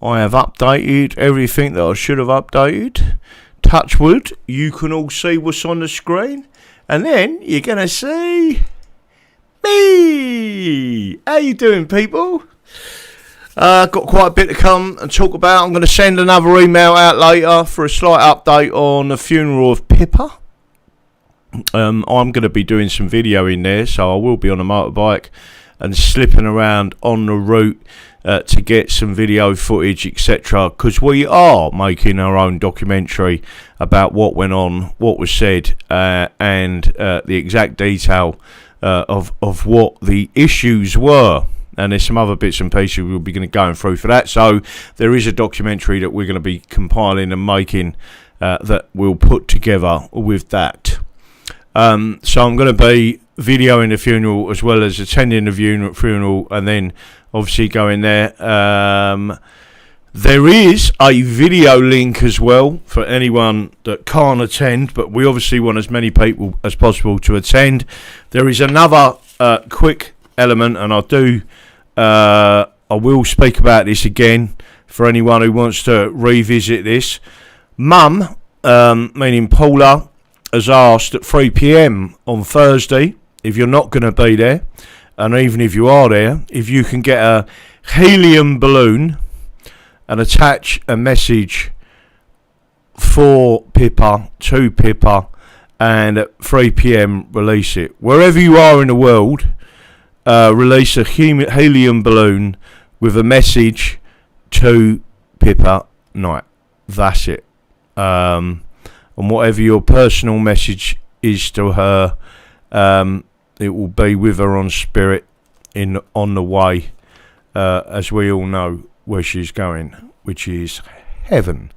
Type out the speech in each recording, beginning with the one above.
I have updated everything that I should have updated. Touch wood, you can all see what's on the screen. And then you're going to see me. How you doing, people? Got quite a bit to come and talk about. I'm going to send another email out later for a slight update on the funeral of Pippa. I'm going to be doing some video in there, so I will be on a motorbike and slipping around on the route to get some video footage, etc. Because we are making our own documentary about what went on, what was said, and the exact detail of what the issues were. And there's some other bits and pieces we'll be going through for that. So there is a documentary that we're going to be compiling and making that we'll put together with that. So I'm going to be videoing the funeral as well as attending the funeral, and then obviously going there. There is a video link as well for anyone that can't attend, but we obviously want as many people as possible to attend. There is another quick element, and I will speak about this again for anyone who wants to revisit this. Mum, meaning Paula, has asked at 3 p.m. on Thursday, if you're not going to be there, and even if you are there, if you can get a helium balloon and attach a message for Pippa, to Pippa, and at 3 p.m. release it. Wherever you are in the world, release a helium balloon with a message to Pippa Knight. That's it. And whatever your personal message is to her, it will be with her on spirit on the way, as we all know where she's going, which is heaven.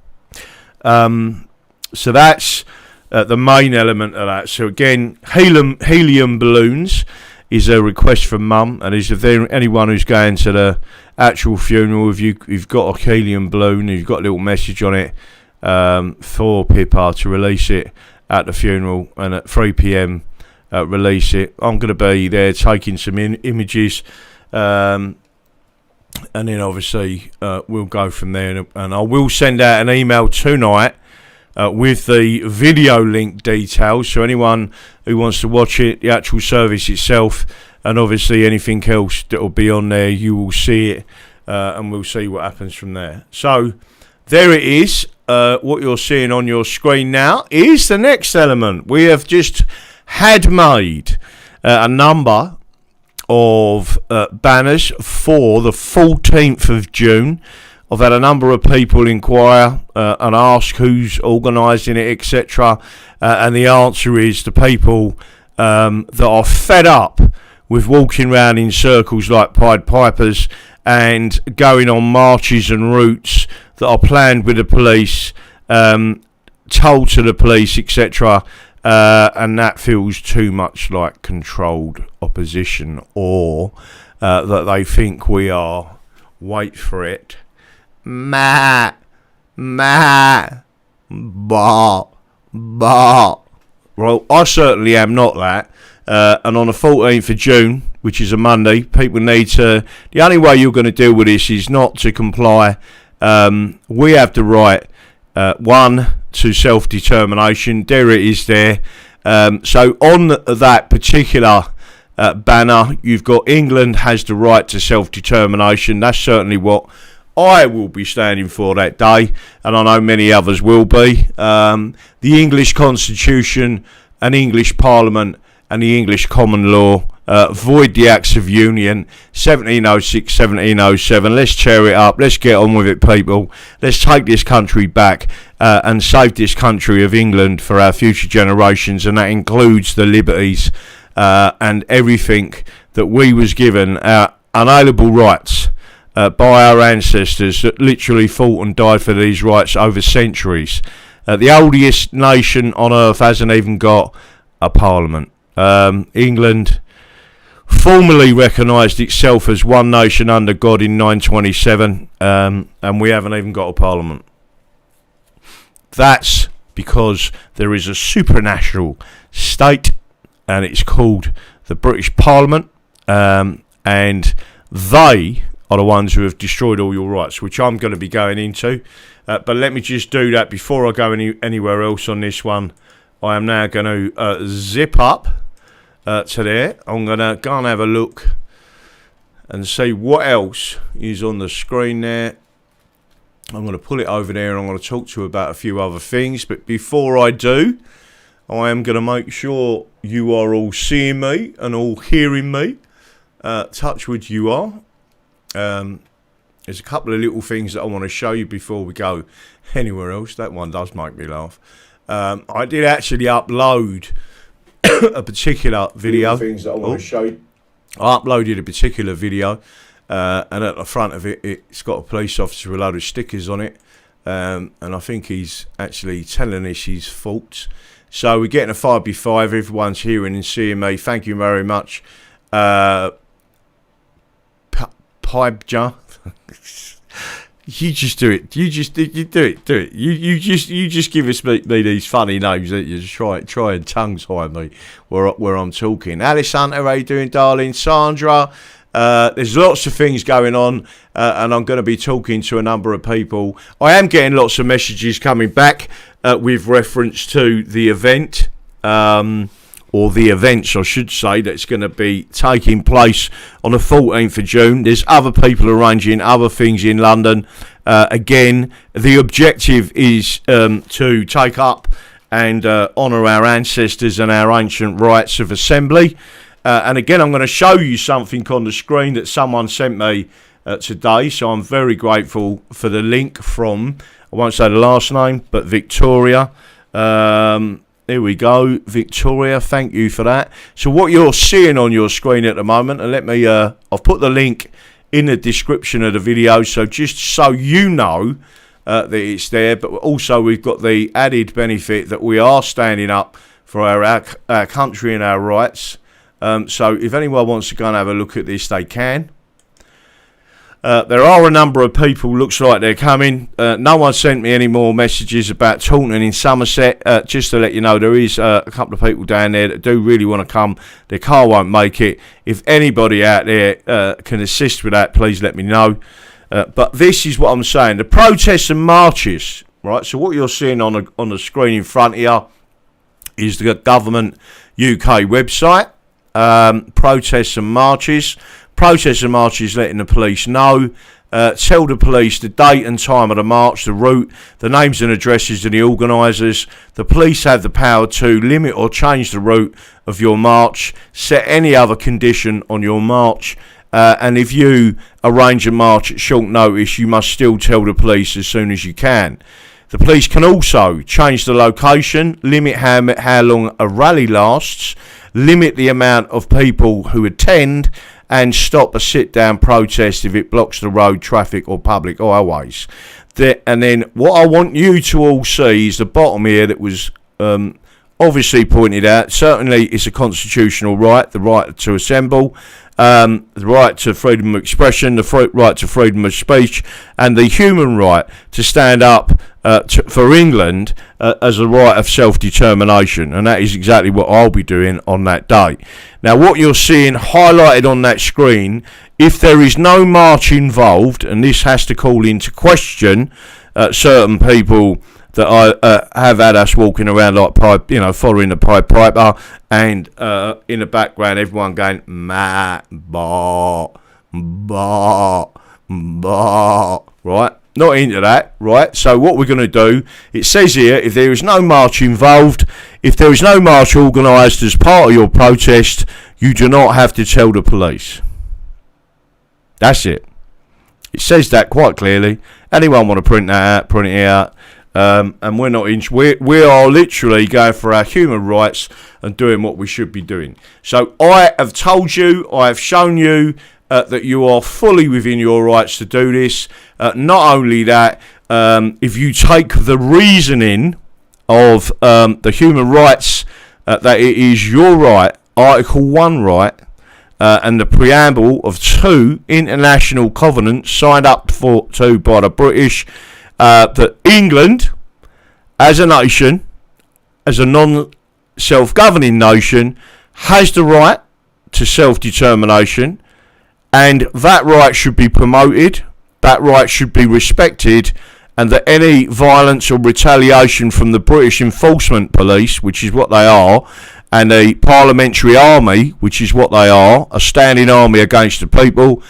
So that's the main element of that. So again, helium balloons is a request from Mum, and is if there anyone who's going to the actual funeral, if you've got a helium balloon, you've got a little message on it for Pippa to release it at the funeral, and at 3 p.m. Release it. I'm going to be there taking some images, and then obviously we'll go from there, and I will send out an email tonight with the video link details, so anyone who wants to watch it, the actual service itself, and obviously anything else that will be on there, you will see it, and we'll see what happens from there. So there it is. What you're seeing on your screen now is the next element. We have just had made a number of banners for the 14th of June. I've had a number of people inquire and ask who's organising it, etc. And the answer is the people that are fed up with walking around in circles like Pied Pipers and going on marches and routes that are planned with the police, told to the police, etc. And that feels too much like controlled opposition, or that they think we are, wait for it, bah, bah. Well, I certainly am not that. And on the 14th of June, which is a Monday, people need to, the only way you're going to deal with this is not to comply. We have the right, one, to self-determination. There it is there. So on that particular banner, you've got England has the right to self-determination. That's certainly what I will be standing for that day, and I know many others will be. The English Constitution and English Parliament and the English Common Law void the Acts of Union 1706, 1707. Let's tear it up. Let's get on with it, people. Let's take this country back and save this country of England for our future generations, and that includes the liberties and everything that we was given, our unalienable rights by our ancestors that literally fought and died for these rights over centuries. The oldest nation on earth hasn't even got a parliament. England formally recognised itself as one nation under God in 927, and we haven't even got a parliament. That's because there is a supranational state, and it's called the British Parliament, and they are the ones who have destroyed all your rights, which I'm going to be going into. But let me just do that before I go anywhere else on this one. I am now going to zip up to there. I'm going to go and have a look and see what else is on the screen there. I'm going to pull it over there and I'm going to talk to you about a few other things. But before I do, I am going to make sure you are all seeing me and all hearing me. Touch wood you are. There's a couple of little things that I want to show you before we go anywhere else. That one does make me laugh. I did actually upload a particular video. Things that I want to show you. I uploaded a particular video, and at the front of it, it's got a police officer with a load of stickers on it, and I think he's actually telling us his faults. So we're getting a 5x5. Everyone's hearing and seeing me. Thank you very much. Pipe jar. You just do it. You do it. You just give us me these funny names that you just try and tongue tie me where I'm talking. Alice Hunter, how you doing, darling? Sandra. There's lots of things going on, and I'm going to be talking to a number of people. I am getting lots of messages coming back with reference to the event. Or the events, I should say, that's going to be taking place on the 14th of June. There's other people arranging other things in London. Again, the objective is to take up and honour our ancestors and our ancient rights of assembly. And again, I'm going to show you something on the screen that someone sent me today. So I'm very grateful for the link from, I won't say the last name, but Victoria. There we go, Victoria, thank you for that. So what you're seeing on your screen at the moment, and let me, I've put the link in the description of the video, so just so you know that it's there, but also we've got the added benefit that we are standing up for our country and our rights. So if anyone wants to go and have a look at this, they can. There are a number of people, looks like they're coming. No one sent me any more messages about Taunton in Somerset. Just to let you know, there is a couple of people down there that do really want to come. Their car won't make it. If anybody out there can assist with that, please let me know. But this is what I'm saying. The protests and marches, right? So what you're seeing on the screen in front of you is the Government UK website. Protests and marches. Protests and marches letting the police know. Tell the police the date and time of the march, the route, the names and addresses of the organisers. The police have the power to limit or change the route of your march, set any other condition on your march, and if you arrange a march at short notice, you must still tell the police as soon as you can. The police can also change the location, limit how long a rally lasts, limit the amount of people who attend, and stop a sit-down protest if it blocks the road, traffic or public highways. And then what I want you to all see is the bottom here that was obviously pointed out. Certainly it's a constitutional right, the right to assemble, the right to freedom of expression, the right to freedom of speech, and the human right to stand up for England as a right of self-determination, and that is exactly what I'll be doing on that day. Now what you're seeing highlighted on that screen, if there is no march involved, and this has to call into question certain people that I have had us walking around like pipe, following the Pied Piper, and in the background everyone going ma ba ba ba, right? Not into that, right? So what we're going to do, it says here, if there is no march involved, if there is no march organised as part of your protest, you do not have to tell the police. That's it. It says that quite clearly. Anyone want to print that out, print it out. And we're not we are literally going for our human rights and doing what we should be doing. So I have told you, I have shown you that you are fully within your rights to do this. Not only that, if you take the reasoning of the human rights, that it is your right, Article 1 right, and the preamble of 2 international covenants signed up to by the British, that England, as a nation, as a non-self-governing nation, has the right to self-determination, And that right should be promoted, that right should be respected, and that any violence or retaliation from the British Enforcement Police, which is what they are, and a parliamentary army, which is what they are, a standing army against the people,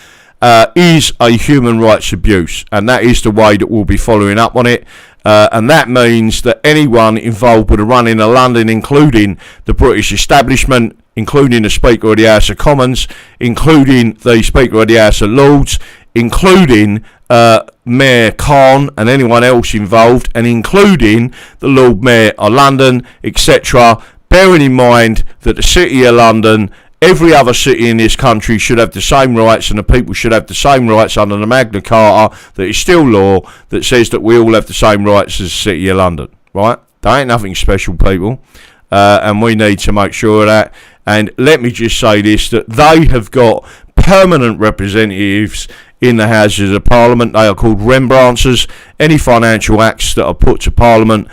is a human rights abuse. And that is the way that we'll be following up on it. And that means that anyone involved with the running of London, including the British establishment, including the Speaker of the House of Commons, including the Speaker of the House of Lords, including Mayor Khan and anyone else involved, and including the Lord Mayor of London, etc., bearing in mind that the City of London, every other city in this country, should have the same rights, and the people should have the same rights under the Magna Carta, that is still law, that says that we all have the same rights as the City of London, right? There ain't nothing special, people, and we need to make sure of that. And let me just say this, that they have got permanent representatives in the Houses of Parliament. They are called Rembrandters. Any financial acts that are put to Parliament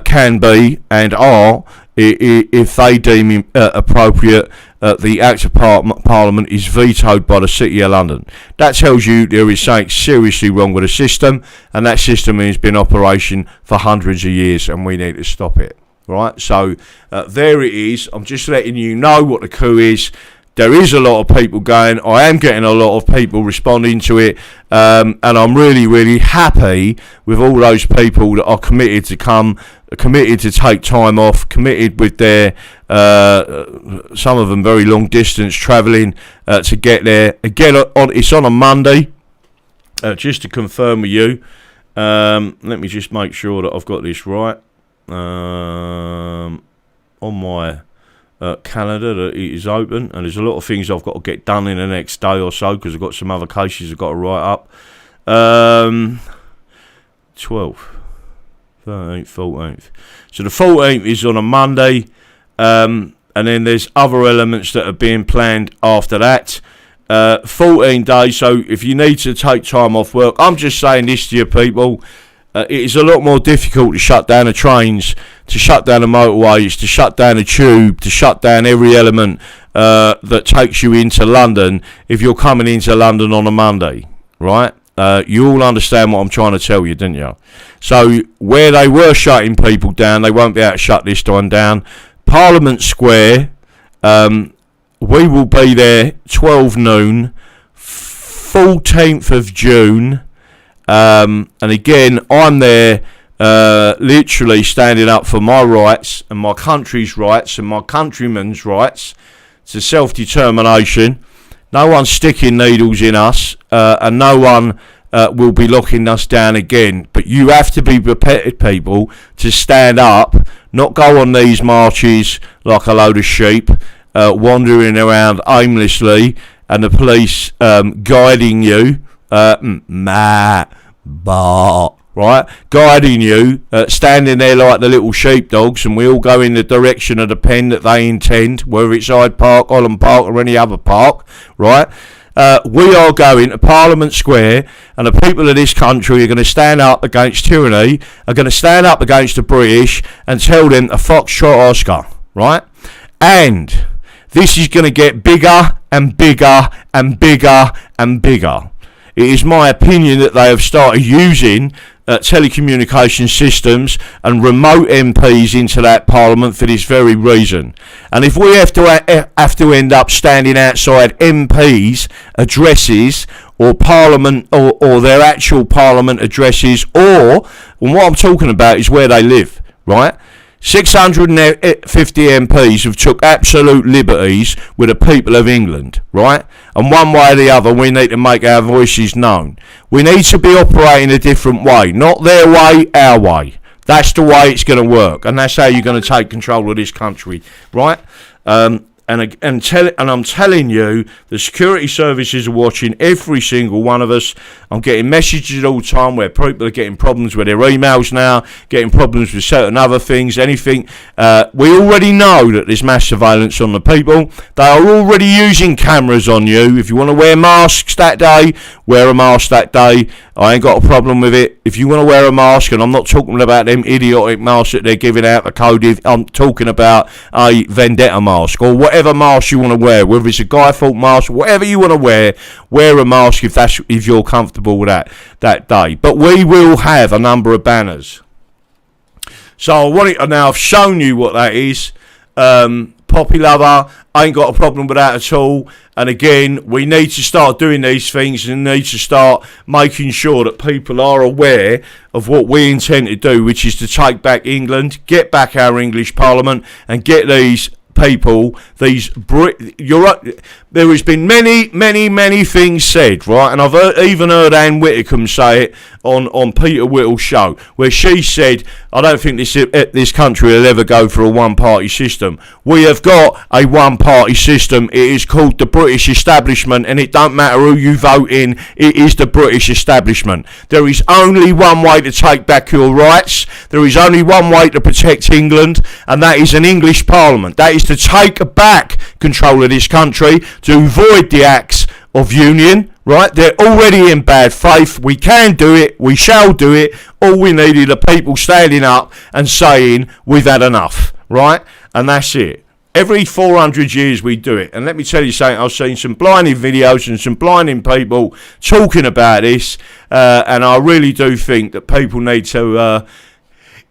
can be and are, if they deem appropriate, the Act of Parliament is vetoed by the City of London. That tells you there is something seriously wrong with the system, and that system has been in operation for hundreds of years, and we need to stop it. Right, so there it is. I'm just letting you know what the coup is. There is a lot of people going. I am getting a lot of people responding to it, and I'm really, really happy with all those people that are committed to come, committed to take time off, committed with their, some of them very long distance travelling to get there. Again, it's on a Monday, just to confirm with you. Let me just make sure that I've got this right. On my calendar that it is open, and there's a lot of things I've got to get done in the next day or so, because I've got some other cases I've got to write up. 12th, 13th, 14th. So the 14th is on a Monday, and then there's other elements that are being planned after that. 14 days, so if you need to take time off work, I'm just saying this to you people, it is a lot more difficult to shut down the trains, to shut down the motorways, to shut down the tube, to shut down every element that takes you into London if you're coming into London on a Monday, right? You all understand what I'm trying to tell you, didn't you? So where they were shutting people down, they won't be able to shut this one down. Parliament Square, we will be there 12 noon, 14th of June. And again, I'm there literally standing up for my rights and my country's rights and my countrymen's rights to self-determination. No one's sticking needles in us, and no one will be locking us down again. But you have to be prepared, people, to stand up, not go on these marches like a load of sheep, wandering around aimlessly, and the police guiding you. Right, guiding you, standing there like the little sheepdogs, and we all go in the direction of the pen that they intend, whether it's Hyde Park, Holland Park, or any other park, right? We are going to Parliament Square, and the people of this country are going to stand up against tyranny, are going to stand up against the British, and tell them to foxtrot Oscar, right? And this is going to get bigger and bigger and bigger and bigger. It is my opinion that they have started using telecommunication systems and remote MPs into that parliament for this very reason. And if we have to end up standing outside MPs' addresses or parliament or their actual parliament addresses, or and what I'm talking about is where they live, right? 650 MPs have took absolute liberties with the people of England, right? And one way or the other, we need to make our voices known. We need to be operating a different way, not their way, our way. That's the way it's going to work, and that's how you're going to take control of this country, right? And I'm telling you, the security services are watching every single one of us. I'm getting messages all the time where people are getting problems with their emails now, getting problems with certain other things, anything. We already know that there's mass surveillance on the people. They are already using cameras on you. If you want to wear masks that day, wear a mask that day. I ain't got a problem with it. If you want to wear a mask, and I'm not talking about them idiotic masks that they're giving out, the code, I'm talking about a vendetta mask or whatever whatever mask you want to wear, whether it's a Guy Fawkes mask, whatever you want to wear a mask if you're comfortable with that day. But we will have a number of banners. So I want it now. I've shown you what that is. Poppy lover, I ain't got a problem with that at all. And again, we need to start doing these things and need to start making sure that people are aware of what we intend to do, which is to take back England, get back our English Parliament, and get these people, there has been many things said, right? And I've even heard Anne Whitcomb say it on Peter Whittle's show, where she said, I don't think this country will ever go for a one-party system. We have got a one-party system. It is called the British establishment, and it don't matter who you vote in, it is the British establishment. There is only one way to take back your rights. There is only one way to protect England, and that is an English Parliament. That is to take back control of this country, to avoid the acts of union, right? They're already in bad faith. We can do it. We shall do it. All we need are people standing up and saying, we've had enough, right? And that's it. Every 400 years we do it. And let me tell you something, I've seen some blinding videos and some blinding people talking about this, and I really do think that people need to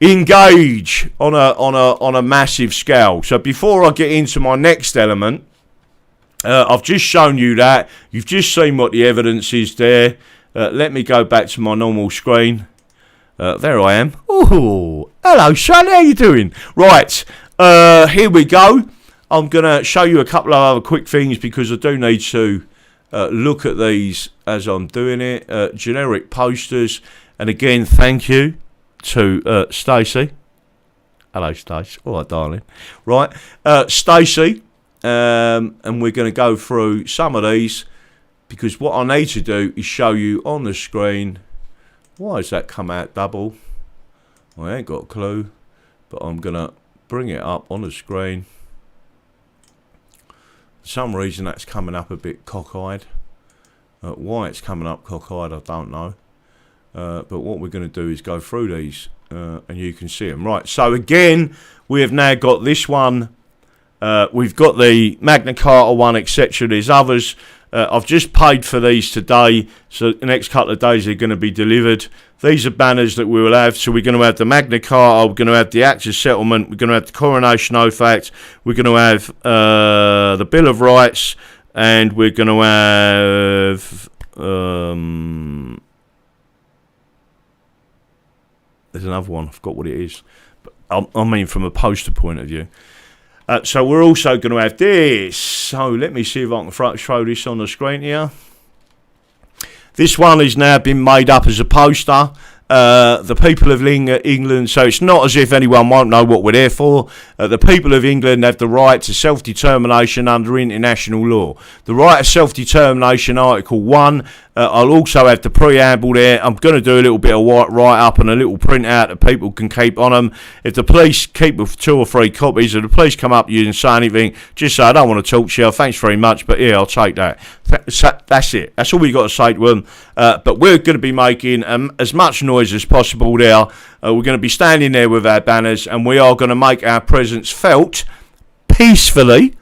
engage on a massive scale. So before I get into my next element, I've just shown you that. You've just seen what the evidence is there. Let me go back to my normal screen. There I am. Oh, hello, son. How you doing? Right, here we go. I'm going to show you a couple of other quick things because I do need to look at these as I'm doing it. Generic posters. And again, thank you to Stacey. Hello, Stacey. All right, darling. Right, Stacey. And we're going to go through some of these because what I need to do is show you on the screen. Why has that come out double? I ain't got a clue, but I'm going to bring it up on the screen. For some reason that's coming up a bit cockeyed. Why it's coming up cockeyed I don't know, but what we're going to do is go through these and you can see them. Right, so again we have now got this one. We've got the Magna Carta one, etc. There's others. I've just paid for these today, so the next couple of days they're going to be delivered. These are banners that we will have. So we're going to have the Magna Carta, we're going to have the Act of Settlement, we're going to have the Coronation Oath Act, we're going to have the Bill of Rights, and we're going to have there's another one, I forgot what it is, but I mean from a poster point of view. So we're also going to have this. So let me see if I can throw this on the screen here. This one has now been made up as a poster. The people of England, so it's not as if anyone won't know what we're there for. The people of England have the right to self-determination under international law. The right of self-determination, Article 1. I'll also have the preamble there. I'm going to do a little bit of write-up and a little printout that people can keep on them. If the police keep with 2 or 3 copies, if the police come up to you and say anything, just say, I don't want to talk to you, thanks very much, but yeah, I'll take that. That's it. That's all we've got to say to them. But we're going to be making as much noise as possible there. We're going to be standing there with our banners, and we are going to make our presence felt peacefully.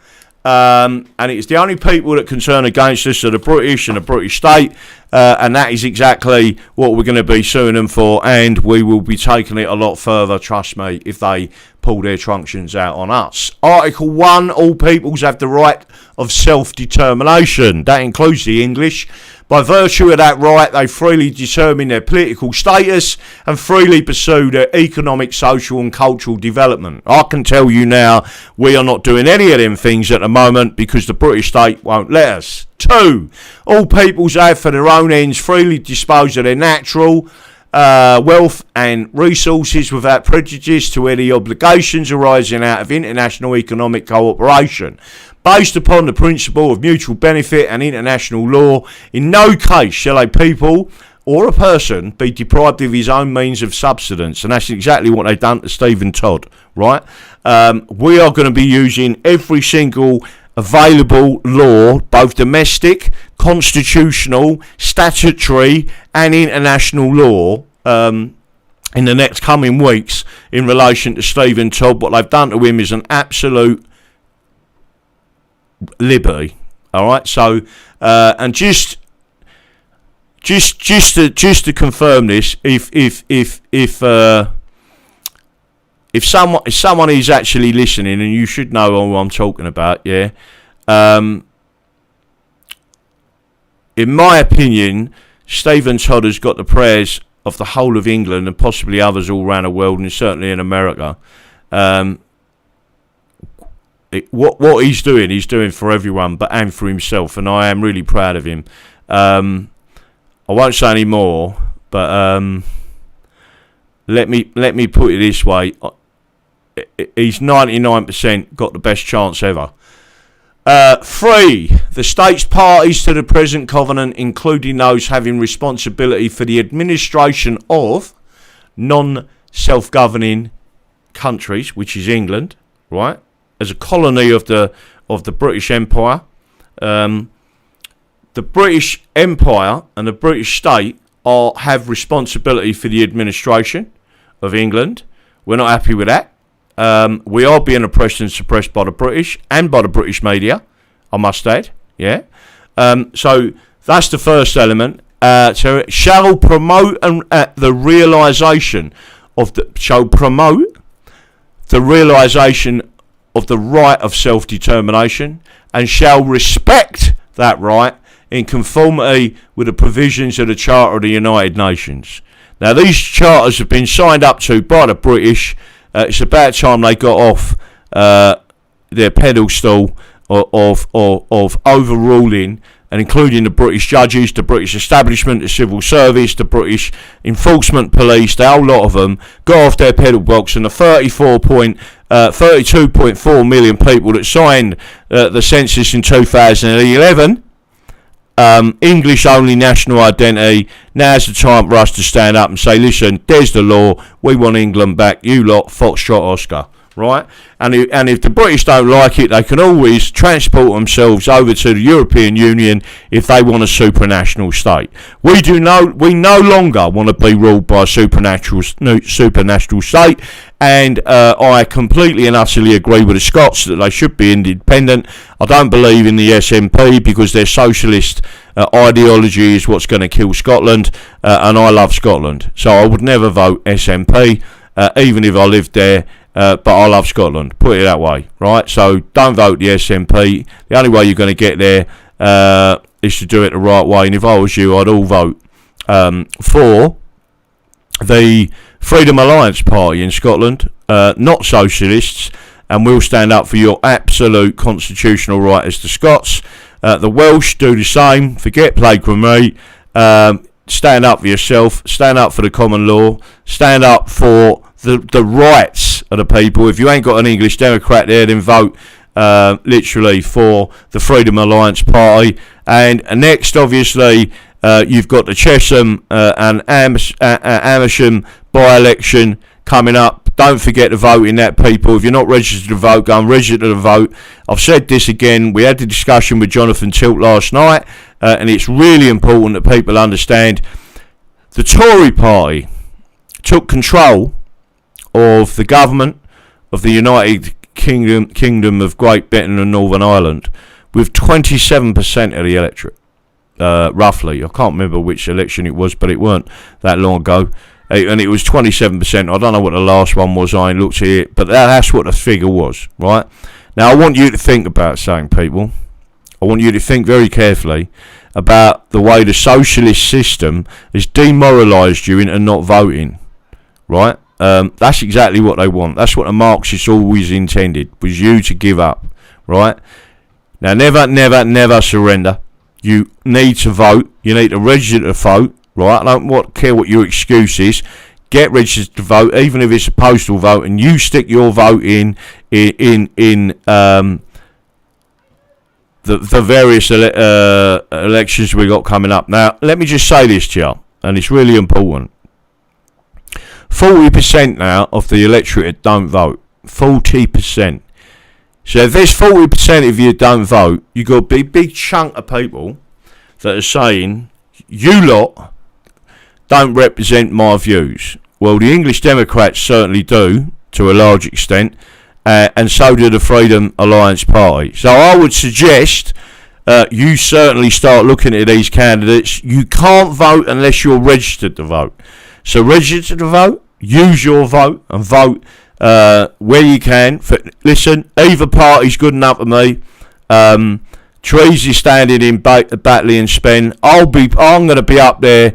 And it's the only people that can turn against us are the British and the British state, and that is exactly what we're going to be suing them for, and we will be taking it a lot further, trust me, if they pull their truncheons out on us. Article 1, all peoples have the right of self-determination. That includes the English. By virtue of that right, they freely determine their political status and freely pursue their economic, social and cultural development. I can tell you now, we are not doing any of them things at the moment because the British state won't let us. 2, all peoples have for their own ends freely dispose of their natural wealth and resources without prejudice to any obligations arising out of international economic cooperation. Based upon the principle of mutual benefit and international law, in no case shall a people or a person be deprived of his own means of subsistence. And that's exactly what they've done to Stephen Todd, right? We are going to be using every single available law, both domestic, constitutional, statutory and international law, in the next coming weeks in relation to Stephen Todd. What they've done to him is an absolute liberty. All right. So, and just to confirm this, if someone is actually listening, and you should know who I'm talking about, yeah. In my opinion, Stephen Todd has got the prayers of the whole of England and possibly others all around the world, and certainly in America. What he's doing for everyone, and for himself, and I am really proud of him. I won't say any more, but let me put it this way: he's 99% got the best chance ever. 3. The states parties to the present covenant, including those having responsibility for the administration of non-self-governing countries, which is England, right, as a colony of the British Empire. The British Empire and the British state have responsibility for the administration of England. We're not happy with that. We are being oppressed and suppressed by the British and by the British media, I must add. Yeah. So that's the first element. So it shall promote the realisation of the right of self-determination, and shall respect that right in conformity with the provisions of the Charter of the United Nations. Now, these charters have been signed up to by the British. It's about time they got off their pedestal of overruling, and including the British judges, the British establishment, the civil service, the British enforcement police, the whole lot of them got off their pedal box, and the 32.4 million people that signed the census in 2011, English only national identity. Now's the time for us to stand up and say, listen, there's the law, we want England back, you lot, Foxtrot Oscar, right? And if the British don't like it, they can always transport themselves over to the European Union if they want a supranational state. We no longer want to be ruled by a supranational state, and I completely and utterly agree with the Scots that they should be independent. I don't believe in the SNP because their socialist ideology is what's going to kill Scotland, and I love Scotland, so I would never vote SNP, even if I lived there. But I love Scotland, put it that way, right? So don't vote the SNP. The only way you're going to get there is to do it the right way. And if I was you, I'd all vote for the Freedom Alliance Party in Scotland, not socialists, and we'll stand up for your absolute constitutional right as the Scots. The Welsh do the same. Forget Plague with me. Stand up for yourself. Stand up for the common law. Stand up for the rights of the people. If you ain't got an English Democrat there, then vote literally for the Freedom Alliance Party. And next, obviously, you've got the Chesham and Amersham by-election coming up. Don't forget to vote in that, people. If you're not registered to vote, go and register to vote. I've said this again. We had the discussion with Jonathan Tilt last night, and it's really important that people understand the Tory party took control of the government of the United Kingdom of Great Britain and Northern Ireland with 27% of the electorate, roughly. I can't remember which election it was, but it weren't that long ago. And it was 27%. I don't know what the last one was. I ain't looked at it, but that's what the figure was, right? Now, I want you to think about something, people. I want you to think very carefully about the way the socialist system has demoralised you into not voting, right? That's exactly what they want. That's what the Marxists always intended, was you to give up, right? Now, never surrender. You need to vote. You need to register to vote, right? I don't care what your excuse is. Get registered to vote, even if it's a postal vote, and you stick your vote in the various elections we got coming up. Now, let me just say this to you, and it's really important. 40% now of the electorate don't vote. 40%. So if there's 40% of you don't vote, you got a big chunk of people that are saying, you lot don't represent my views. Well, the English Democrats certainly do, to a large extent, and so do the Freedom Alliance Party. So I would suggest you certainly start looking at these candidates. You can't vote unless you're registered to vote. So register to vote, use your vote, and vote where you can. Listen, either party's good enough for me. Trees is standing in Batley and Spen. I'm going to be up there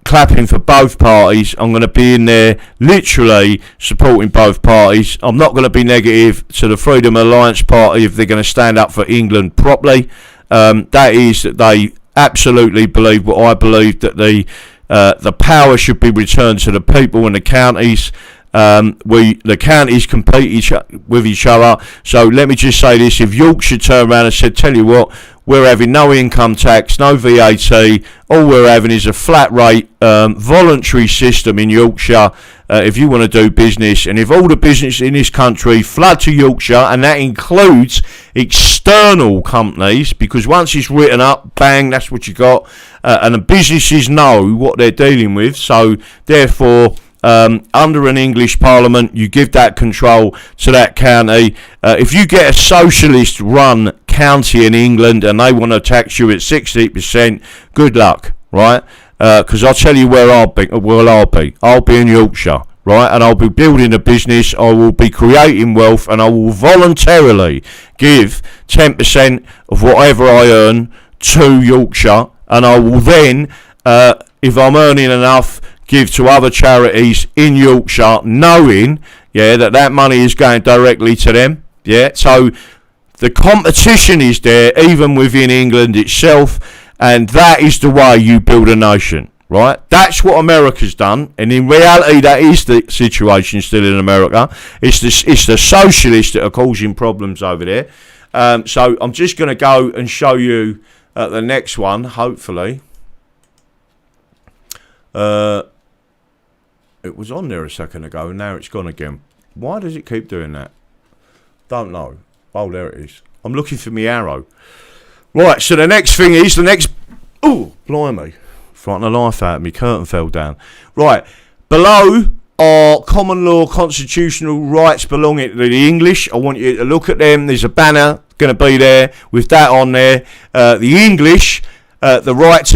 clapping for both parties. I'm going to be in there literally supporting both parties. I'm not going to be negative to the Freedom Alliance Party if they're going to stand up for England properly. That is that they absolutely believe what I believe, that the power should be returned to the people in the counties. The counties compete with each other. So let me just say this: if Yorkshire turned around and said, "Tell you what, we're having no income tax, no VAT, all we're having is a flat rate voluntary system in Yorkshire if you want to do business," and if all the business in this country flood to Yorkshire, and that includes external companies, because once it's written up, bang, that's what you got, and the businesses know what they're dealing with. So therefore, under an English Parliament, you give that control to that county. If you get a socialist run county in England and they want to tax you at 60%, good luck, right? Because I'll tell you where I'll be. I'll be in Yorkshire, right? And I'll be building a business. I will be creating wealth, and I will voluntarily give 10% of whatever I earn to Yorkshire, and I will then, if I'm earning enough, give to other charities in Yorkshire, knowing, that money is going directly to them. So the competition is there, even within England itself, and that is the way you build a nation, right? That's what America's done, and in reality, that is the situation still in America. It's the socialists that are causing problems over there. So I'm just going to go and show you the next one, hopefully. It was on there a second ago, and now it's gone again. Why does it keep doing that? Don't know. Oh, there it is. I'm looking for me arrow. Right, so the next thing is, oh, blimey. Frightened the life out of me. Curtain fell down. Right, below are common law constitutional rights belonging to the English. I want you to look at them. There's a banner going to be there with that on there. The English... the right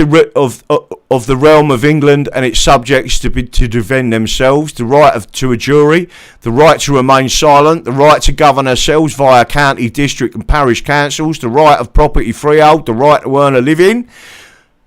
of the realm of England and its subjects to defend themselves, the right to a jury, the right to remain silent, the right to govern ourselves via county, district and parish councils, the right of property freehold, the right to earn a living,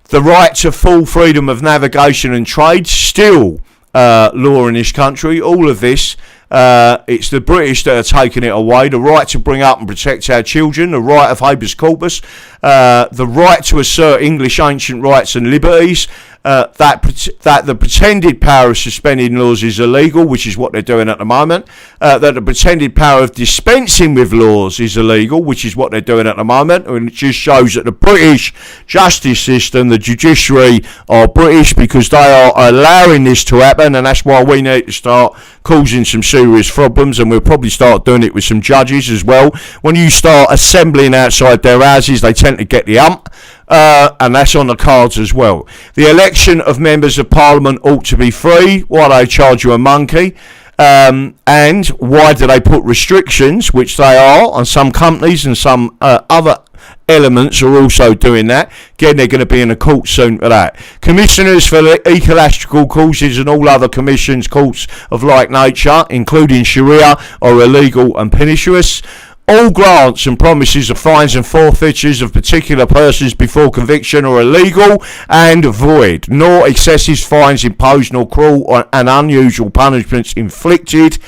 the right to full freedom of navigation and trade, still law in this country. All of this, it's the British that are taking it away. The right to bring up and protect our children, the right of habeas corpus, the right to assert English ancient rights and liberties, that the pretended power of suspending laws is illegal, which is what they're doing at the moment, that the pretended power of dispensing with laws is illegal, which is what they're doing at the moment, and it just shows that the British justice system, the judiciary, are British because they are allowing this to happen, and that's why we need to start causing some serious problems, and we'll probably start doing it with some judges as well. When you start assembling outside their houses, they tend to get the ump, and that's on the cards as well. The election of members of Parliament ought to be free. Why they charge you a monkey? And why do they put restrictions, which they are, on some companies, and some other elements are also doing that. Again, they're going to be in a court soon for that. Commissioners for ecclesiastical causes and all other commissions, courts of like nature, including Sharia, are illegal and pernicious. All grants and promises of fines and forfeitures of particular persons before conviction are illegal and void, nor excessive fines imposed, nor cruel and unusual punishments inflicted,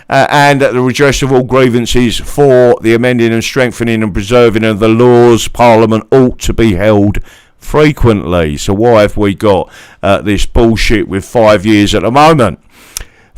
and the redress of all grievances for the amending and strengthening and preserving of the laws. Parliament ought to be held frequently. So why have we got this bullshit with 5 years at the moment?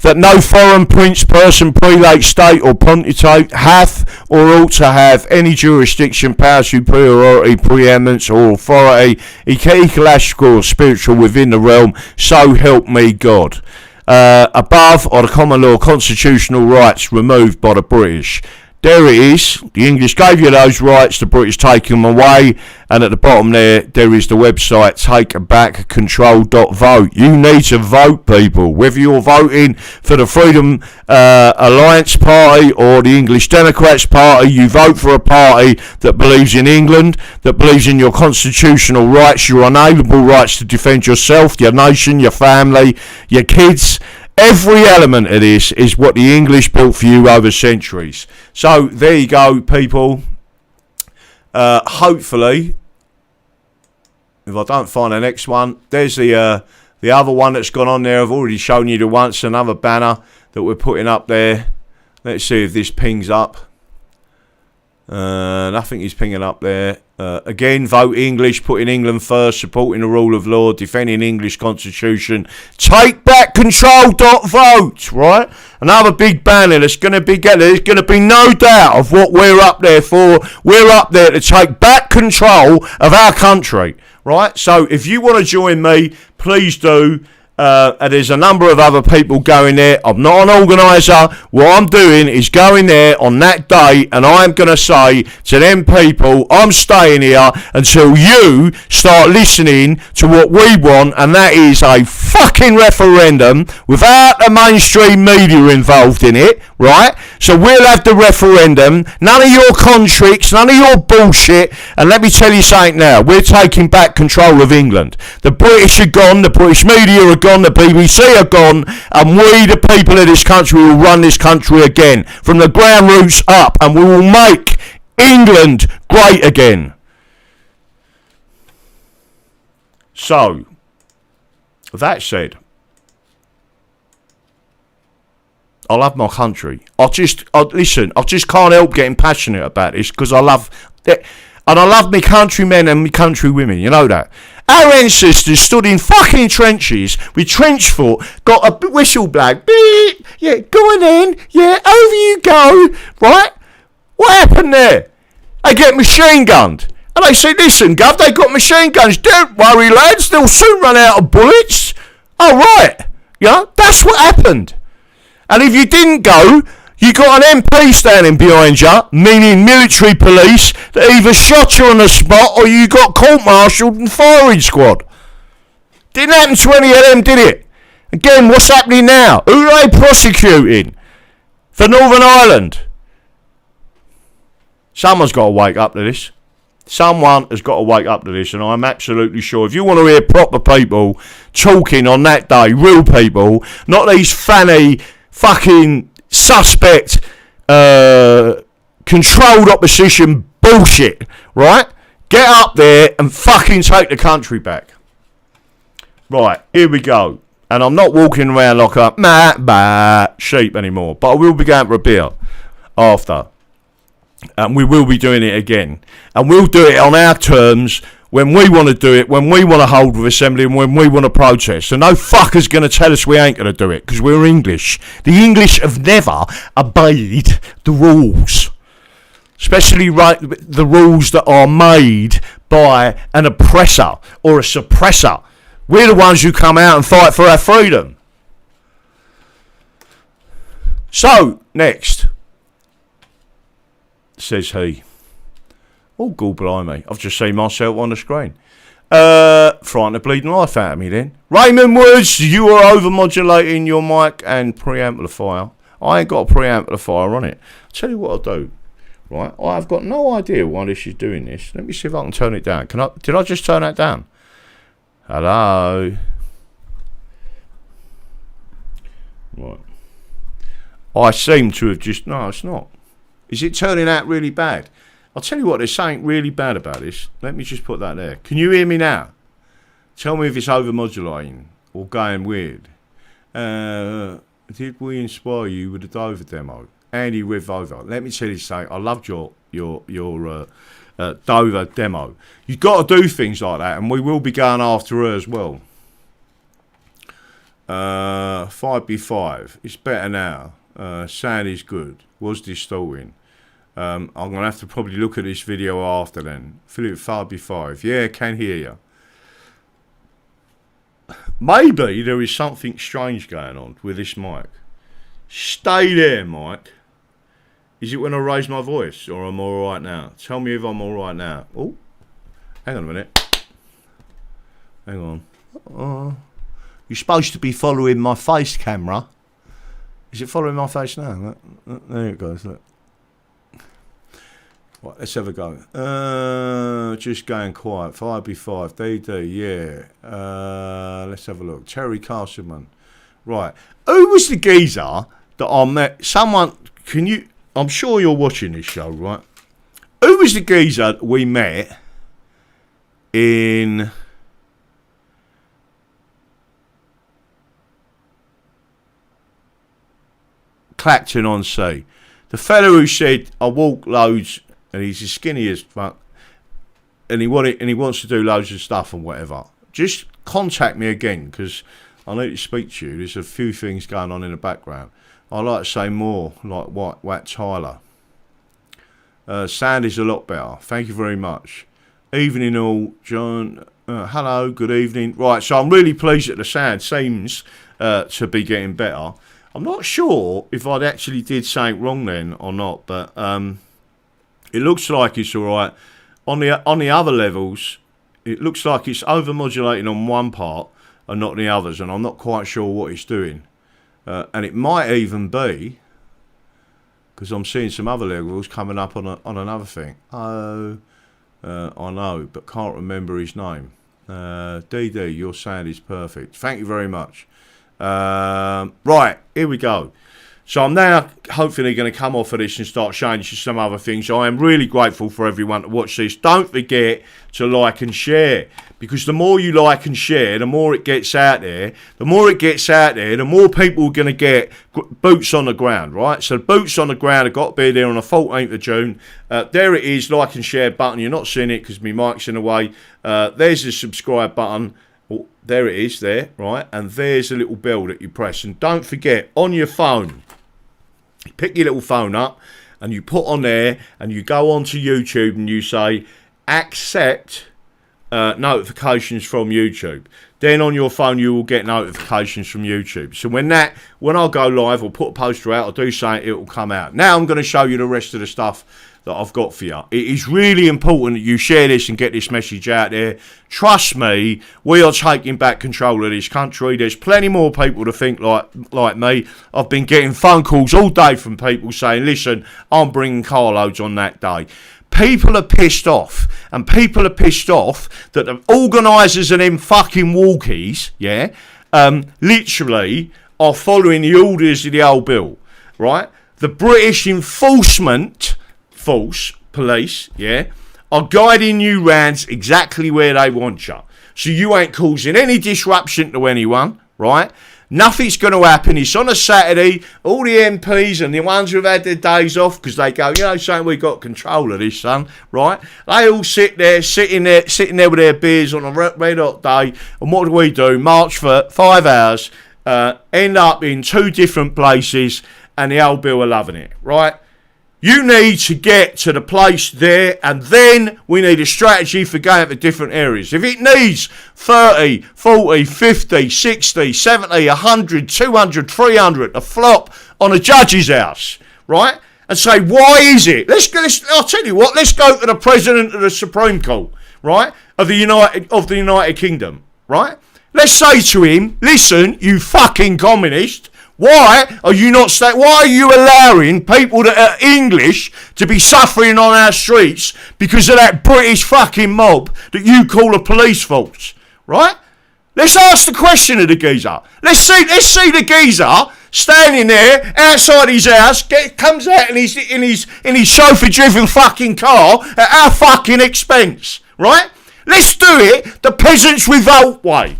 That no foreign prince, person, prelate, state or pontificate hath or ought to have any jurisdiction, power, superiority, preeminence or authority, ecclesiastical or spiritual, within the realm, so help me God. Above are the common law constitutional rights removed by the British. there it is. The English gave you those rights, the British take them away, and at the bottom there is the website takebackcontrol.vote. You need to vote, people. Whether you're voting for the Freedom Alliance Party or the English Democrats Party, you vote for a party that believes in England, that believes in your constitutional rights, your unalienable rights to defend yourself, your nation, your family, your kids. Every element of this is what the English built for you over centuries. So there you go, people. Hopefully, if I don't find the next one, there's the other one that's gone on there. I've already shown you the once, another banner that we're putting up there. Let's see if this pings up. Nothing is pinging up there. Again, vote English, putting England first, supporting the rule of law, defending English constitution. Take back control.vote, right? Another big banner that's going to be there's going to be no doubt of what we're up there for. We're up there to take back control of our country, right? So if you want to join me, please do. And there's a number of other people going there. I'm not an organiser. What I'm doing is going there on that day, and I'm going to say to them people, I'm staying here until you start listening to what we want, and that is a fucking referendum without the mainstream media involved in it, right? So we'll have the referendum, none of your contricks, none of your bullshit, and let me tell you something now, we're taking back control of England. The British are gone, the British media are gone, the BBC are gone, and we, the people of this country, will run this country again, from the ground roots up, and we will make England great again. So, that said, I love my country. Listen, I just can't help getting passionate about this because I love it. And I love me countrymen and me countrywomen, you know that. Our ancestors stood in fucking trenches with trench foot, got a whistle blow, beep, yeah, go on then, yeah, over you go, right? What happened there? They get machine gunned. And they say, listen, Gov, they got machine guns. Don't worry, lads, they'll soon run out of bullets. Oh, right. You know, that's what happened. And if you didn't go, you got an MP standing behind you, meaning military police, that either shot you on the spot or you got court-martialed and firing squad. Didn't happen to any of them, did it? Again, what's happening now? Who are they prosecuting? For Northern Ireland? Someone's got to wake up to this. Someone has got to wake up to this, and I'm absolutely sure. If you want to hear proper people talking on that day, real people, not these fanny fucking suspect controlled opposition bullshit, right? Get up there and fucking take the country back. Right, here we go. And I'm not walking around like a sheep anymore, but I will be going for a beer after. And we will be doing it again. And we'll do it on our terms, when we want to do it, when we want to hold with assembly, and when we want to protest. And no fucker's going to tell us we ain't going to do it, because we're English. The English have never obeyed the rules. Especially the rules that are made by an oppressor or a suppressor. We're the ones who come out and fight for our freedom. So, next. Says he. Oh, God blimey. I've just seen myself on the screen. Frightened the bleeding life out of me then. Raymond Woods, you are over-modulating your mic and preamplifier. I ain't got a preamplifier on it. I'll tell you what I'll do. Right, I've got no idea why this is doing this. Let me see if I can turn it down. Did I just turn that down? Hello? Right. I seem to have just... No, it's not. Is it turning out really bad? I'll tell you what, there's something really bad about this. Let me just put that there. Can you hear me now? Tell me if it's over-modulating or going weird. Did we inspire you with the Dover demo? Andy with Dover. Let me tell you something. I loved your Dover demo. You've got to do things like that, and we will be going after her as well. 5B5. It's better now. Sound is good. Was distorting. I'm going to have to probably look at this video after then. Philip 5B5. Yeah, can hear you. Maybe there is something strange going on with this mic. Stay there, Mike. Is it when I raise my voice, or am I all right now? Tell me if I'm all right now. Oh, hang on a minute. Hang on. You're supposed to be following my face camera. Is it following my face now? There it goes, look. Right, let's have a go. Just going quiet. 5B5. DD, yeah. Let's have a look. Terry Castleman. Right. Who was the geezer that I met? Someone, can you... I'm sure you're watching this show, right? Who was the geezer that we met in... Clacton-on-Sea? The fellow who said, I walk loads, and he's as skinny as fuck, and he wants to do loads of stuff and whatever. Just contact me again, because I need to speak to you. There's a few things going on in the background. I like to say more, like Wat Tyler. Sound is a lot better. Thank you very much. Evening all, John. Hello, good evening. Right, so I'm really pleased that the sound seems to be getting better. I'm not sure if I'd actually did something wrong then or not, but it looks like it's all right. On the other levels, it looks like it's over-modulating on one part and not the others, and I'm not quite sure what it's doing. And it might even be, because I'm seeing some other levels coming up on another thing. I know, but can't remember his name. DD, your sound is perfect. Thank you very much. Right, here we go. So I'm now hopefully going to come off of this and start showing you some other things. I am really grateful for everyone to watch this. Don't forget to like and share, because the more you like and share, the more it gets out there. The more it gets out there, the more people are going to get boots on the ground, right? So boots on the ground have got to be there on the 14th of June. There it is, like and share button. You're not seeing it because my mic's in the way. There's the subscribe button. Oh, there it is there, right? And there's a little bell that you press. And don't forget, on your phone, you pick your little phone up and you put on there and you go onto YouTube and you say, accept notifications from YouTube. Then on your phone you will get notifications from YouTube. So when I go live or put a poster out or do something, it will come out. Now I'm going to show you the rest of the stuff that I've got for you. It is really important that you share this and get this message out there. Trust me, we are taking back control of this country. There's plenty more people to think like me. I've been getting phone calls all day from people saying, listen, I'm bringing carloads on that day. People are pissed off, and people are pissed off that the organisers of them fucking walkies, literally are following the orders of the old bill, right? The British enforcement force, police, are guiding you round exactly where they want you. So you ain't causing any disruption to anyone, right? Nothing's going to happen. It's on a Saturday. All the MPs and the ones who've had their days off because they go, saying we've got control of this, son, right? They all sitting there with their beers on a red hot day. And what do? March for 5 hours, end up in 2 different places, and the old Bill are loving it, right? You need to get to the place there, and then we need a strategy for going to different areas. If it needs 30, 40, 50, 60, 70, 100, 200, 300 a flop on a judge's house, right? And say, why is it? I'll tell you what, let's go to the President of the Supreme Court, right, of the United Kingdom, right? Let's say to him, listen, you fucking communist, why are you allowing people that are English to be suffering on our streets because of that British fucking mob that you call a police force, right? Let's ask the question of the geezer. Let's see the geezer standing there outside his house, comes out in his chauffeur-driven fucking car at our fucking expense, right? Let's do it the Peasants' Revolt way.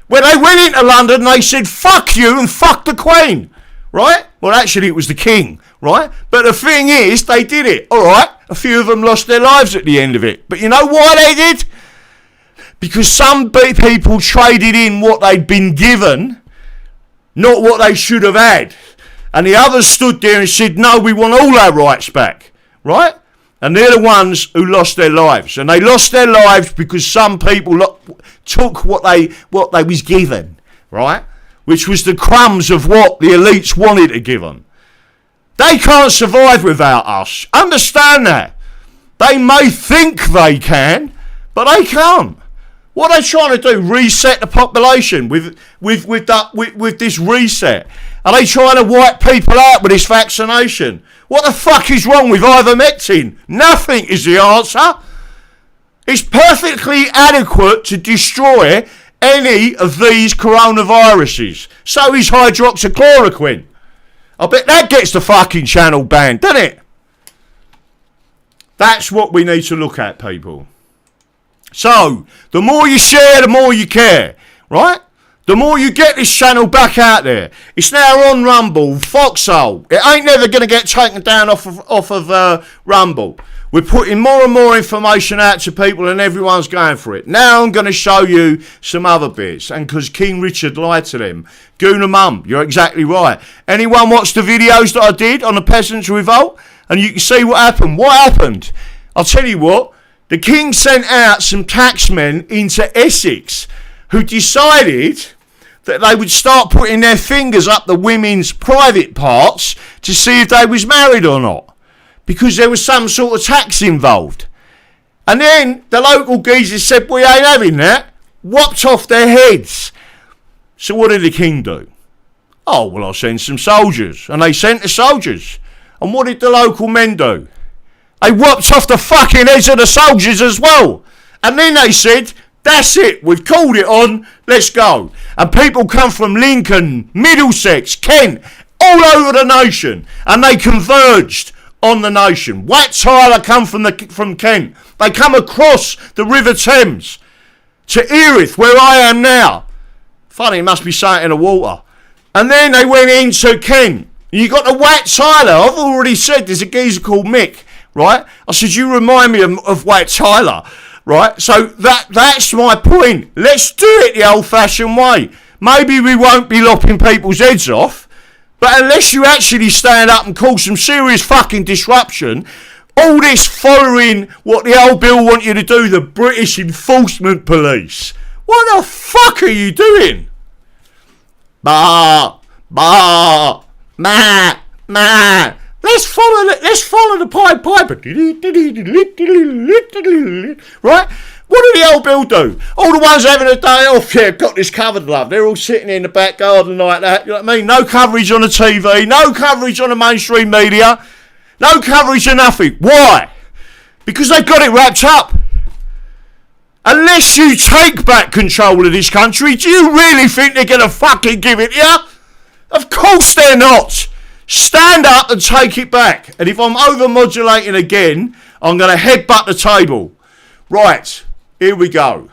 When they went into London, they said, fuck you and fuck the Queen, right? Well, actually, it was the King, right? But the thing is, they did it, all right? A few of them lost their lives at the end of it. But you know why they did? Because some people traded in what they'd been given, not what they should have had. And the others stood there and said, no, we want all our rights back, right? And they're the ones who lost their lives. And they lost their lives because some people took what they was given, right? Which was the crumbs of what the elites wanted to give them. They can't survive without us. Understand that. They may think they can, but they can't. What are they trying to do? Reset the population with this reset? Are they trying to wipe people out with this vaccination? What the fuck is wrong with ivermectin? Nothing is the answer. It's perfectly adequate to destroy any of these coronaviruses. So is hydroxychloroquine. I bet that gets the fucking channel banned, doesn't it? That's what we need to look at, people. So, the more you share, the more you care, right? The more you get this channel back out there. It's now on Rumble, Foxhole. It ain't never going to get taken down off of Rumble. We're putting more and more information out to people and everyone's going for it. Now I'm going to show you some other bits. And because King Richard lied to them. Gooner Mum, you're exactly right. Anyone watch the videos that I did on the Peasants' Revolt? And you can see what happened. What happened? I'll tell you what. The King sent out some taxmen into Essex who decided that they would start putting their fingers up the women's private parts to see if they was married or not. Because there was some sort of tax involved. And then the local geezers said, we ain't having that. Whopped off their heads. So what did the King do? Oh, well, I'll send some soldiers. And they sent the soldiers. And what did the local men do? They whopped off the fucking heads of the soldiers as well. And then they said, that's it, we've called it on, let's go. And people come from Lincoln, Middlesex, Kent, all over the nation. And they converged on the nation. Wat Tyler come from Kent. They come across the River Thames to Erith, where I am now. Funny, it must be something in the water. And then they went into Kent. You got the Wat Tyler. I've already said there's a geezer called Mick, right? I said, you remind me of Wat Tyler, right? So that's my point. Let's do it the old-fashioned way. Maybe we won't be lopping people's heads off. But unless you actually stand up and cause some serious fucking disruption, all this following what the old bill want you to do, the British Enforcement Police. What the fuck are you doing? Bah, bah, ma, ma. Let's follow the Pied Piper. Right? What did the old bill do? All the ones having a day off, yeah, got this covered, love. They're all sitting in the back garden like that. You know what I mean? No coverage on the TV. No coverage on the mainstream media. No coverage of nothing. Why? Because they got it wrapped up. Unless you take back control of this country, do you really think they're going to fucking give it to you? Of course they're not. Stand up and take it back. And if I'm over-modulating again, I'm going to headbutt the table. Right. Here we go.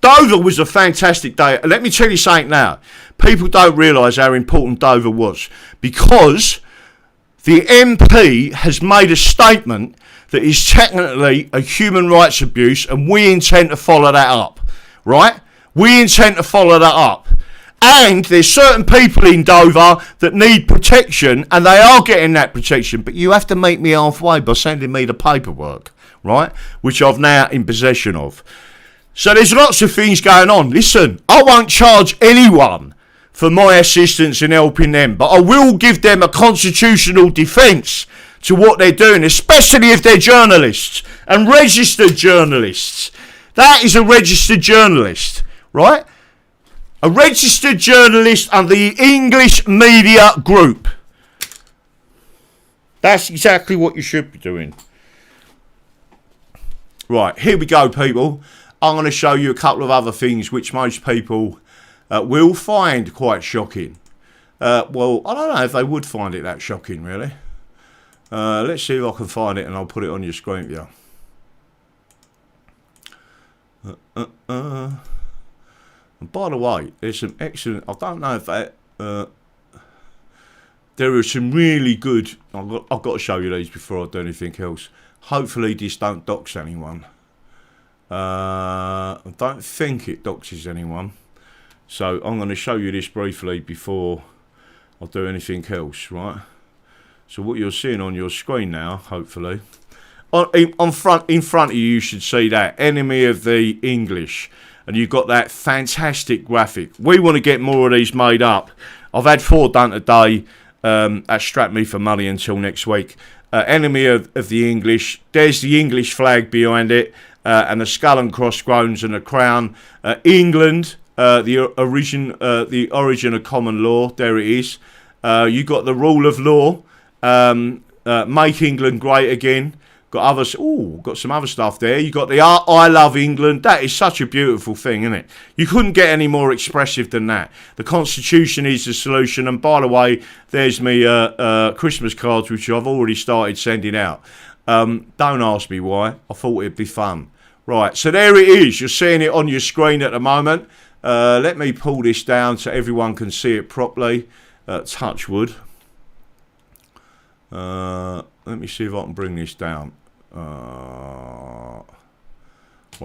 Dover was a fantastic day. Let me tell you something now. People don't realise how important Dover was. Because the MP has made a statement that is technically a human rights abuse, and we intend to follow that up. Right? We intend to follow that up. And there's certain people in Dover that need protection, and they are getting that protection. But you have to meet me halfway by sending me the paperwork, right? Which I've now in possession of. So there's lots of things going on. Listen, I won't charge anyone for my assistance in helping them, but I will give them a constitutional defence to what they're doing, especially if they're journalists and registered journalists. That is a registered journalist, right? A registered journalist under the English Media Group. That's exactly what you should be doing. Right, here we go, people. I'm going to show you a couple of other things which most people will find quite shocking. Well, I don't know if they would find it that shocking, really. Let's see if I can find it and I'll put it on your screen for you. And by the way, there's some excellent, I don't know if that, there are some really good, I've got to show you these before I do anything else. Hopefully this don't dox anyone. I don't think it doxes anyone. So I'm going to show you this briefly before I do anything else, right? So what you're seeing on your screen now, hopefully, in front of you, you should see that. Enemy of the English. And you've got that fantastic graphic. We want to get more of these made up. I've had 4 done today. That strapped me for money until next week. Enemy of the English. There's the English flag behind it. And the skull and crossbones and the crown. England, the origin of common law. There it is. You got the rule of law. Make England great again. Got some other stuff there. You got the I love England. That is such a beautiful thing, isn't it? You couldn't get any more expressive than that. The Constitution is the solution. And by the way, there's me Christmas cards, which I've already started sending out. Don't ask me why. I thought it'd be fun. Right, so there it is. You're seeing it on your screen at the moment. Let me pull this down so everyone can see it properly. Touch wood. Let me see if I can bring this down. Right,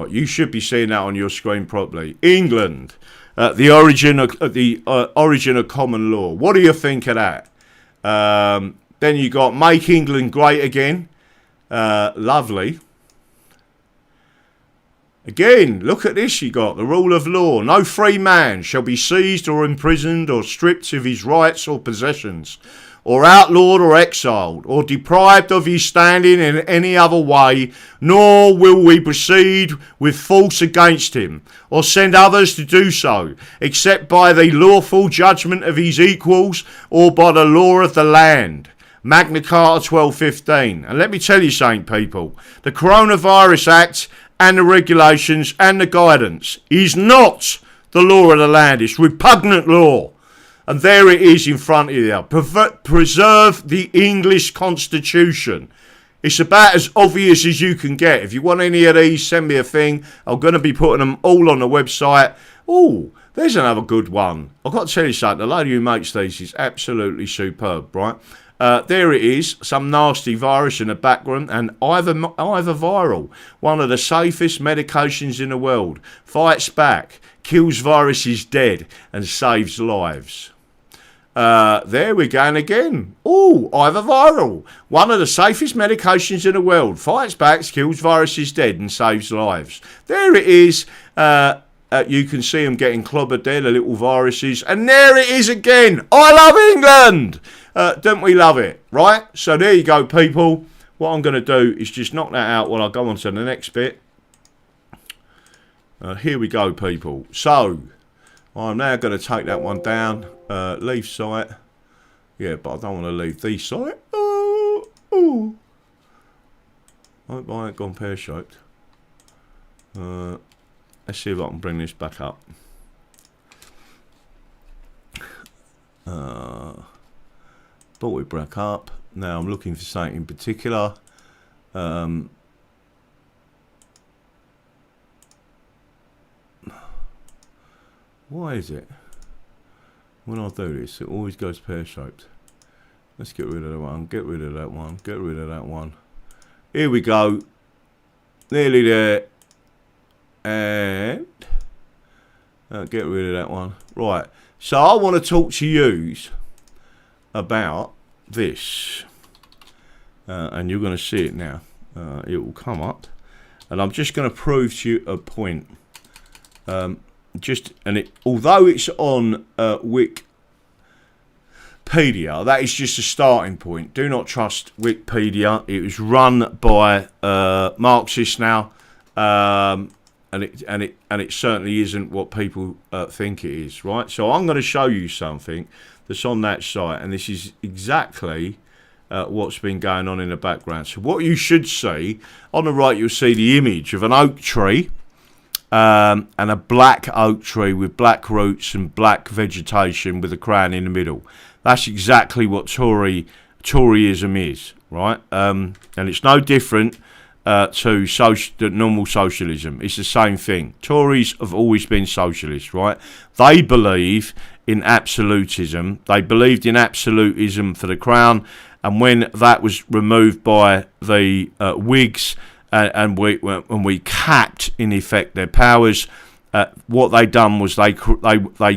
you should be seeing that on your screen properly. England, the origin of common law. What do you think of that? Then you got make England great again. Lovely. Again, look at this. You got the rule of law. No free man shall be seized or imprisoned or stripped of his rights or possessions, or outlawed or exiled, or deprived of his standing in any other way, nor will we proceed with force against him, or send others to do so, except by the lawful judgment of his equals, or by the law of the land. Magna Carta 1215. And let me tell you something, people. The Coronavirus Act and the regulations and the guidance is not the law of the land. It's repugnant law. And there it is in front of you. Preserve the English Constitution. It's about as obvious as you can get. If you want any of these, send me a thing. I'm going to be putting them all on the website. Oh, there's another good one. I've got to tell you something. The lady who makes these is absolutely superb, right? There it is. Some nasty virus in the background. And either viral. One of the safest medications in the world. Fights back. Kills viruses dead. And saves lives. There we're going again. Oh, either viral. One of the safest medications in the world. Fights back, kills viruses dead and saves lives. There it is. You can see them getting clobbered there, the little viruses. And there it is again. I love England. Don't we love it? Right? So there you go, people. What I'm going to do is just knock that out while I go on to the next bit. Here we go, people. So I'm now going to take that one down. Leave site. Yeah, but I don't want to leave the site. Oh. I hope I ain't gone pear-shaped. Let's see if I can bring this back up. Brought it back up. Now I'm looking for something in particular. Why is it? When I do this, it always goes pear-shaped. Let's get rid of that one. Get rid of that one. Get rid of that one. Here we go. Nearly there. And get rid of that one. Right. So I want to talk to you about this. And you're going to see it now. It will come up. And I'm just going to prove to you a point. Although it's on Wikipedia, that is just a starting point. Do not trust Wikipedia. It was run by Marxists now, and it certainly isn't what people think it is. Right. So I'm going to show you something that's on that site, and this is exactly what's been going on in the background. So what you should see on the right, you'll see the image of an oak tree. And a black oak tree with black roots and black vegetation with a crown in the middle. That's exactly what Toryism is, right? And it's no different to the normal socialism. It's the same thing. Tories have always been socialists, right? They believe in absolutism. They believed in absolutism for the crown, and when that was removed by the Whigs, and we capped in effect their powers, what they done was they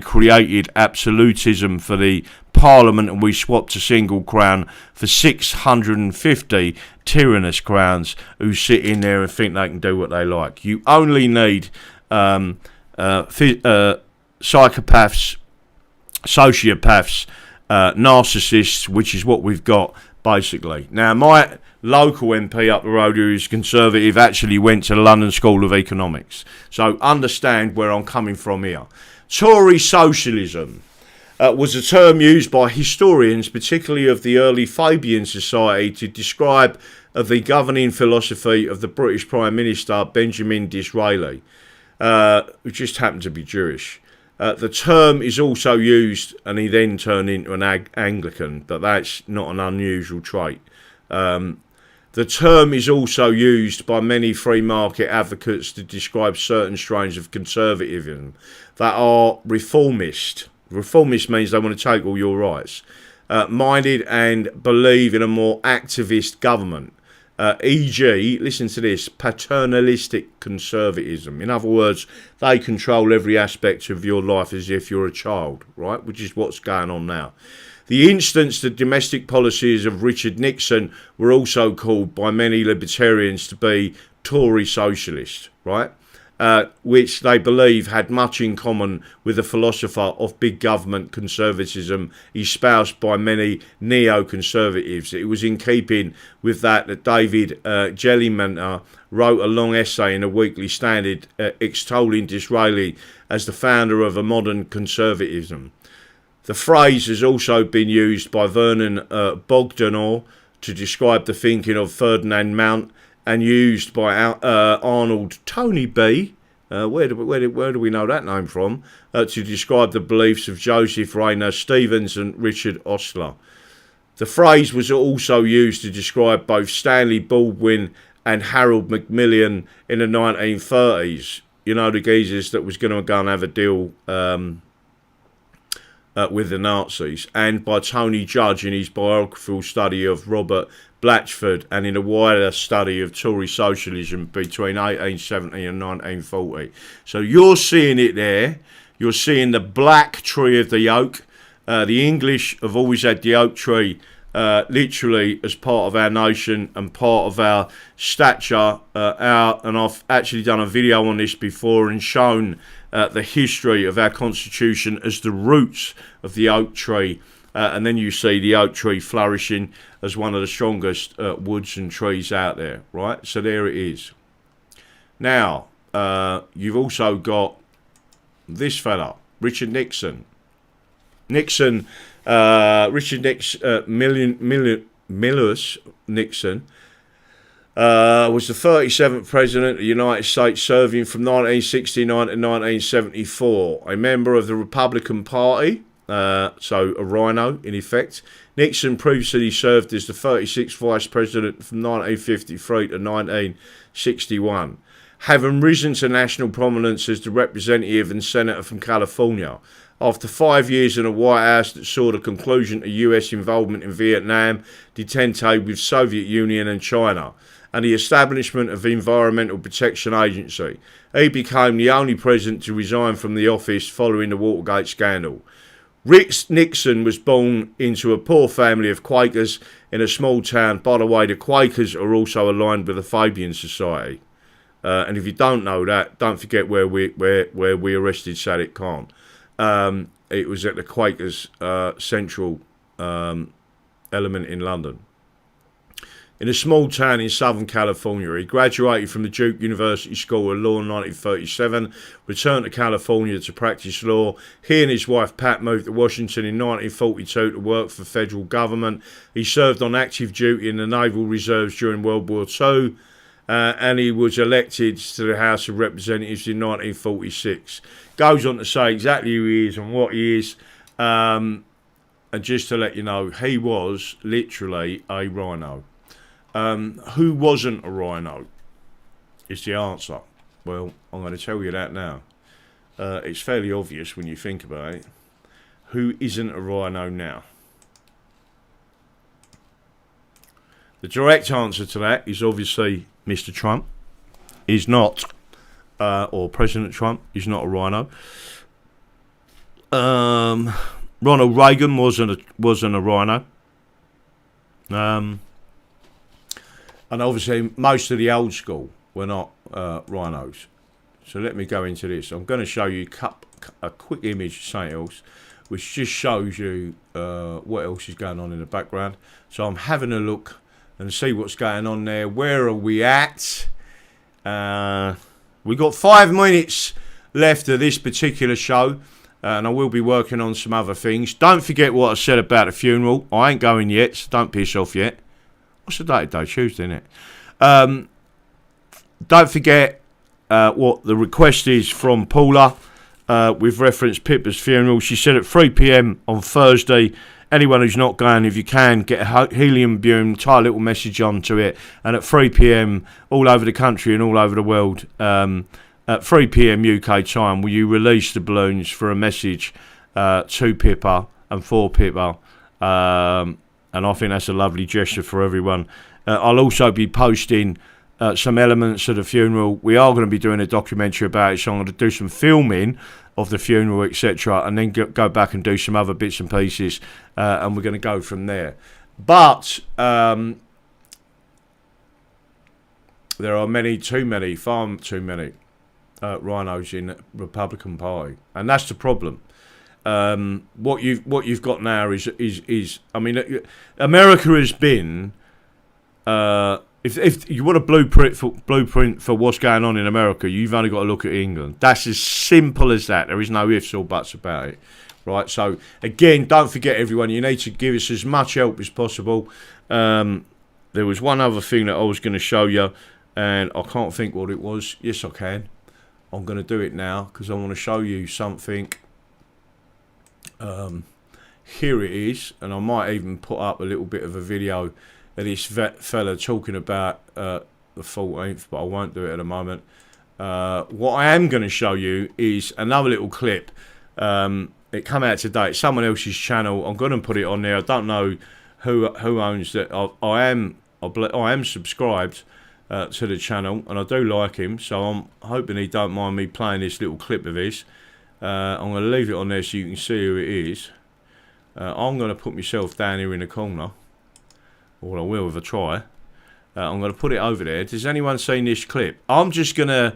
created absolutism for the Parliament and we swapped a single crown for 650 tyrannous crowns who sit in there and think they can do what they like. You only need psychopaths, sociopaths, narcissists, which is what we've got basically. Now, my local MP up the road, who is Conservative, actually went to the London School of Economics. So understand where I'm coming from here. Tory socialism was a term used by historians, particularly of the early Fabian Society, to describe the governing philosophy of the British Prime Minister Benjamin Disraeli, who just happened to be Jewish. The term is also used, and he then turned into an Anglican, but that's not an unusual trait. The term is also used by many free market advocates to describe certain strains of conservatism that are reformist. Reformist means they want to take all your rights. Minded and believe in a more activist government. E.g., listen to this, paternalistic conservatism. In other words, they control every aspect of your life as if you're a child, right? Which is what's going on now. The instance that domestic policies of Richard Nixon were also called by many libertarians to be Tory socialist, right? Which they believe had much in common with the philosopher of big government conservatism espoused by many neo-conservatives. It was in keeping with that David Jellimanter wrote a long essay in a Weekly Standard extolling Disraeli as the founder of a modern conservatism. The phrase has also been used by Vernon Bogdanor to describe the thinking of Ferdinand Mount, and used by Arnold Tony B. Where do we know that name from? To describe the beliefs of Joseph Rayner Stevens and Richard Ostler. The phrase was also used to describe both Stanley Baldwin and Harold Macmillan in the 1930s. You know, the geezers that was going to go and have a deal with the Nazis, and by Tony Judge in his biographical study of Robert Blatchford, and in a wider study of Tory socialism between 1870 and 1940. So you're seeing it there. You're seeing the black tree of the oak. The English have always had the oak tree literally as part of our nation and part of our stature. And I've actually done a video on this before and shown the history of our constitution as the roots of the oak tree. And then you see the oak tree flourishing as one of the strongest woods and trees out there, right? So there it is. Now, you've also got this fella, Richard Nixon. Richard Miller's Nixon was the 37th President of the United States, serving from 1969 to 1974. A member of the Republican Party, so a rhino in effect. Nixon previously served as the 36th Vice President from 1953 to 1961. Having risen to national prominence as the representative and senator from California, after 5 years in the White House that saw the conclusion of US involvement in Vietnam, detente with Soviet Union and China, and the establishment of the Environmental Protection Agency, he became the only president to resign from the office following the Watergate scandal. Nixon was born into a poor family of Quakers in a small town. By the way, the Quakers are also aligned with the Fabian Society. And if you don't know that, don't forget where we arrested Sadiq Khan. It was at the Quakers' central element in London. In a small town in Southern California, he graduated from the Duke University School of Law in 1937, returned to California to practice law. He and his wife Pat moved to Washington in 1942 to work for the federal government. He served on active duty in the Naval Reserves during World War II, and he was elected to the House of Representatives in 1946. Goes on to say exactly who he is and what he is. And just to let you know, he was literally a rhino. Who wasn't a rhino is the answer. Well, I'm going to tell you that now. It's fairly obvious when you think about it. Who isn't a rhino now? The direct answer to that is obviously Mr. Trump is not, or President Trump is not a rhino. Ronald Reagan wasn't a rhino. And obviously most of the old school were not rhinos. So let me go into this. I'm going to show you a quick image of something else, which just shows you what else is going on in the background. So I'm having a look and see what's going on there. Where are we at? We got 5 minutes left of this particular show, and I will be working on some other things. Don't forget what I said about the funeral. I ain't going yet, so don't piss off yet. What's the date today? Tuesday, isn't it? Don't forget what the request is from Paula with reference Pippa's funeral. She said at 3 p.m. on Thursday. Anyone who's not going, if you can, get a helium balloon, tie a little message onto it, and at 3 p.m. all over the country and all over the world, at 3 p.m. UK time, will you release the balloons for a message to Pippa and for Pippa? And I think that's a lovely gesture for everyone. I'll also be posting some elements of the funeral. We are going to be doing a documentary about it, so I'm going to do some filming of the funeral, etc., and then go back and do some other bits and pieces, and we're going to go from there. But there are far too many rhinos in the Republican Party, and that's the problem. What you've got now is I mean, America has been. If you want a blueprint for what's going on in America, you've only got to look at England. That's as simple as that. There is no ifs or buts about it, right? So again, don't forget, everyone, you need to give us as much help as possible. There was one other thing that I was going to show you, and I can't think what it was. Yes, I can. I'm going to do it now because I want to show you something. Here it is, and I might even put up a little bit of a video of this fella talking about the 14th, but I won't do it at the moment. What I am going to show you is another little clip. It came out today. It's someone else's channel. I'm going to put it on there. I don't know who owns it. I am subscribed to the channel, and I do like him, so I'm hoping he don't mind me playing this little clip of his. I'm going to leave it on there so you can see who it is. I'm going to put myself down here in the corner. Or I will if I try. I'm going to put it over there. Has anyone seen this clip? I'm just going to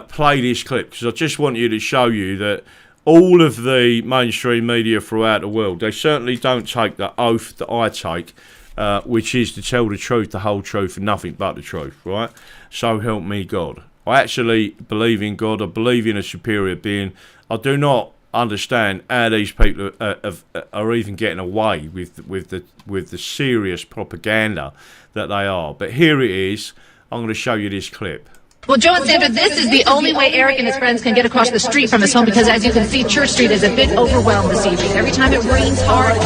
play this clip because I just want you to show you that all of the mainstream media throughout the world, they certainly don't take the oath that I take, which is to tell the truth, the whole truth, and nothing but the truth, right? So help me God. I actually believe in God. I believe in a superior being. I do not understand how these people are even getting away with the serious propaganda that they are. But here it is. I'm going to show you this clip. Well, Joe and Sandra, this is the only way Eric and his friends can get across the street from his home because, as you can see, Church Street is a bit overwhelmed this evening. Every time it rains hard,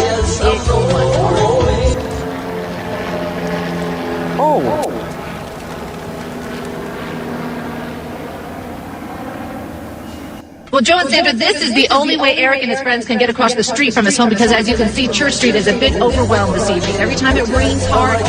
Well, Joe and Sandra, this is the only way Eric and his friends can get across the street from his home because, as you can see, Church Street is a bit overwhelmed this evening. Every time it rains hard,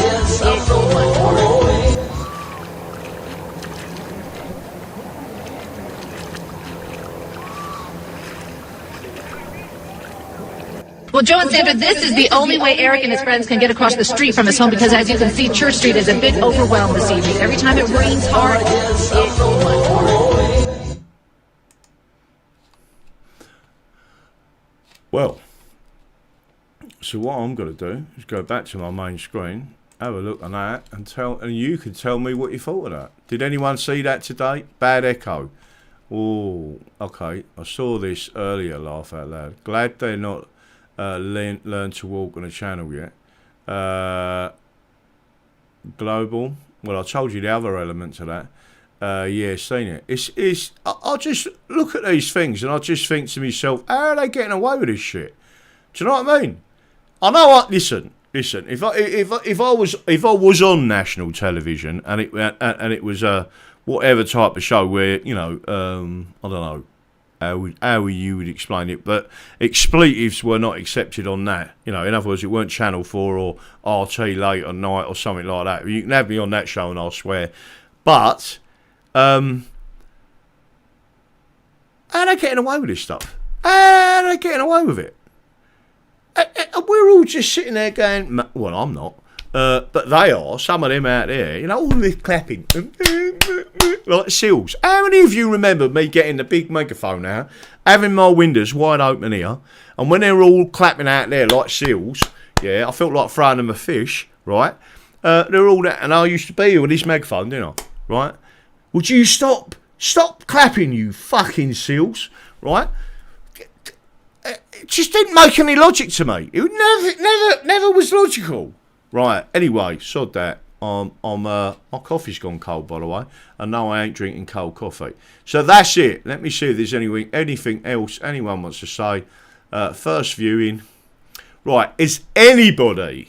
Well, Joe and Sandra, this is the only way Eric and his friends can get across the street from his home because, as you can see, Church Street is a bit overwhelmed this evening. Every time it rains hard, Well, so what I'm going to do is go back to my main screen, have a look at that, and you can tell me what you thought of that. Did anyone see that today? Bad echo. Oh, okay. I saw this earlier, laugh out loud. Glad they're not learn to walk on a channel yet. Global. Well, I told you the other element to that. Yeah, seen it. I just look at these things and I just think to myself, how are they getting away with this shit? Do you know what I mean? I know. Listen. If I was on national television and it was whatever type of show where I don't know how you would explain it, but expletives were not accepted on that. In other words, it weren't Channel 4 or RT late at night or something like that. You can have me on that show and I'll swear, but. How are they getting away with this stuff? How are they getting away with it? And we're all just sitting there going, well, I'm not. But they are, some of them out there, you know, all this clapping, like seals. How many of you remember me getting the big megaphone out, having my windows wide open here, and when they're all clapping out there like seals, yeah, I felt like throwing them a fish, right? They're all that, and I used to be here with this megaphone, didn't I? Right? Would you stop clapping, you fucking seals, right? It just didn't make any logic to me. It never was logical. Right, anyway, sod that. My coffee's gone cold, by the way, and no, I ain't drinking cold coffee. So that's it. Let me see if there's anything else anyone wants to say. First viewing. Right, is anybody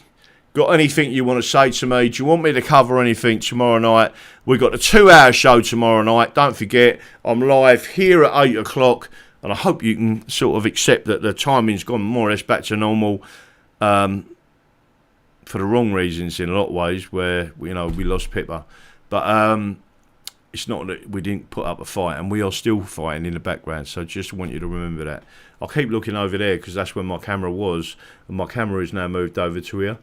got anything you want to say to me? Do you want me to cover anything tomorrow night? We've got a 2-hour show tomorrow night. Don't forget, I'm live here at 8 o'clock, and I hope you can sort of accept that the timing's gone more or less back to normal. For the wrong reasons in a lot of ways, where we lost Pippa, but it's not that we didn't put up a fight, and we are still fighting in the background. So just want you to remember that. I'll keep looking over there because that's where my camera was, and my camera is now moved over to here.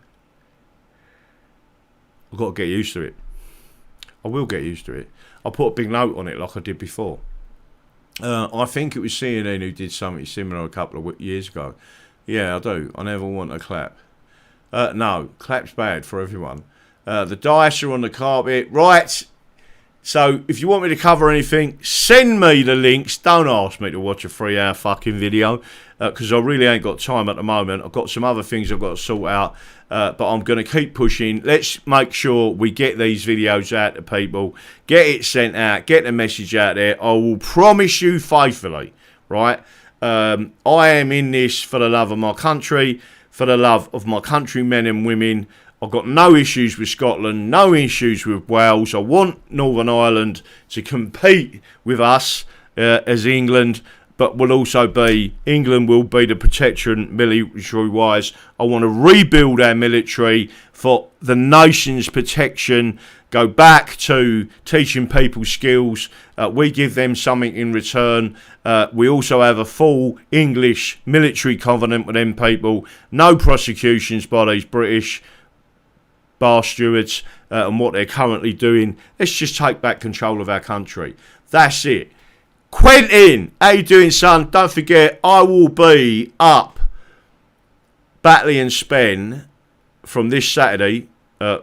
I've got to get used to it. I will get used to it. I'll put a big note on it like I did before. I think it was CNN who did something similar a couple of years ago. Yeah, I do. I never want a clap. No, clap's bad for everyone. The dice are on the carpet. Right. So, if you want me to cover anything, send me the links. Don't ask me to watch a 3-hour fucking video, because I really ain't got time at the moment. I've got some other things I've got to sort out, but I'm going to keep pushing. Let's make sure we get these videos out to people, get it sent out, get the message out there. I will promise you faithfully, right? I am in this for the love of my country, for the love of my countrymen and women. I've got no issues with Scotland, no issues with Wales. I want Northern Ireland to compete with us as England, but will also be, England will be the protectorate military-wise. I want to rebuild our military for the nation's protection, go back to teaching people skills. We give them something in return. We also have a full English military covenant with them people. No prosecutions by these British bar stewards and what they're currently doing. Let's just take back control of our country. That's it. Quentin, how you doing, son? Don't forget, I will be up Batley and Spen from this Saturday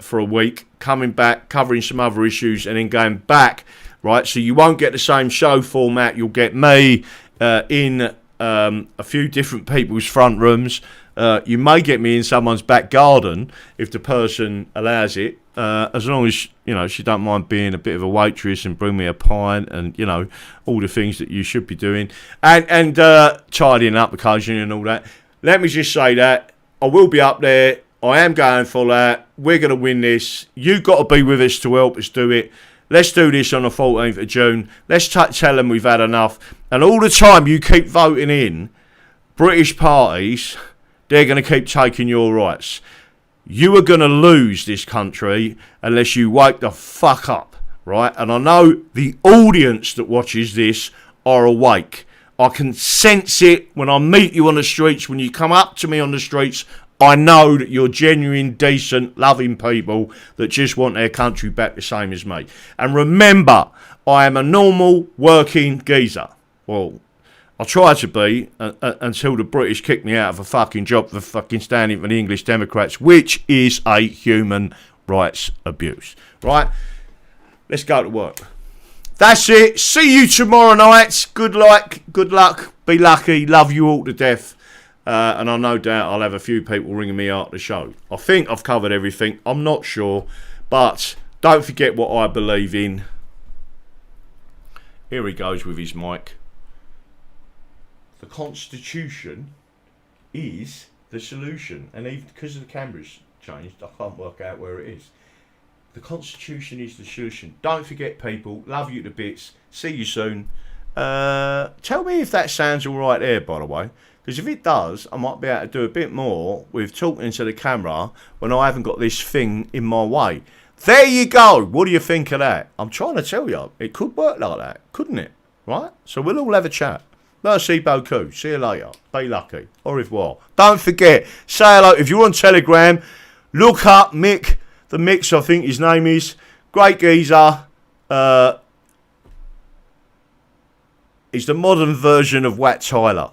for a week, coming back, covering some other issues, and then going back, right? So you won't get the same show format. You'll get me in a few different people's front rooms. You may get me in someone's back garden if the person allows it, as long as she don't mind being a bit of a waitress and bring me a pint and all the things that you should be doing, and tidying up occasionally and all that. Let me just say that I will be up there. I am going for that. We're going to win this. You've got to be with us to help us do it. Let's do this on the 14th of June. Let's tell them we've had enough. And all the time you keep voting in British parties, they're going to keep taking your rights. You are going to lose this country unless you wake the fuck up, right? And I know the audience that watches this are awake. I can sense it when I meet you on the streets, when you come up to me on the streets. I know that you're genuine, decent, loving people that just want their country back the same as me. And remember, I am a normal working geezer. Well, I try to be until the British kick me out of a fucking job for fucking standing for the English Democrats, which is a human rights abuse. Right? Let's go to work. That's it. See you tomorrow night. Good luck. Be lucky. Love you all to death. And I no doubt I'll have a few people ringing me after the show. I think I've covered everything. I'm not sure. But don't forget what I believe in. Here he goes with his mic. The Constitution is the solution. And even because the camera's changed, I can't work out where it is. The Constitution is the solution. Don't forget, people. Love you to bits. See you soon. Tell me if that sounds all right there, by the way. Because if it does, I might be able to do a bit more with talking to the camera when I haven't got this thing in my way. There you go. What do you think of that? I'm trying to tell you, it could work like that, couldn't it? Right? So we'll all have a chat. Merci beaucoup. See you later. Be lucky. Au revoir. Don't forget, say hello. If you're on Telegram, look up Mick. The Mix, I think his name is. Great geezer. He's the modern version of Wat Tyler.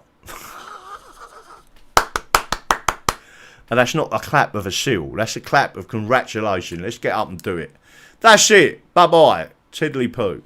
And that's not a clap of a seal. That's a clap of congratulations. Let's get up and do it. That's it. Bye-bye. Tiddly poo.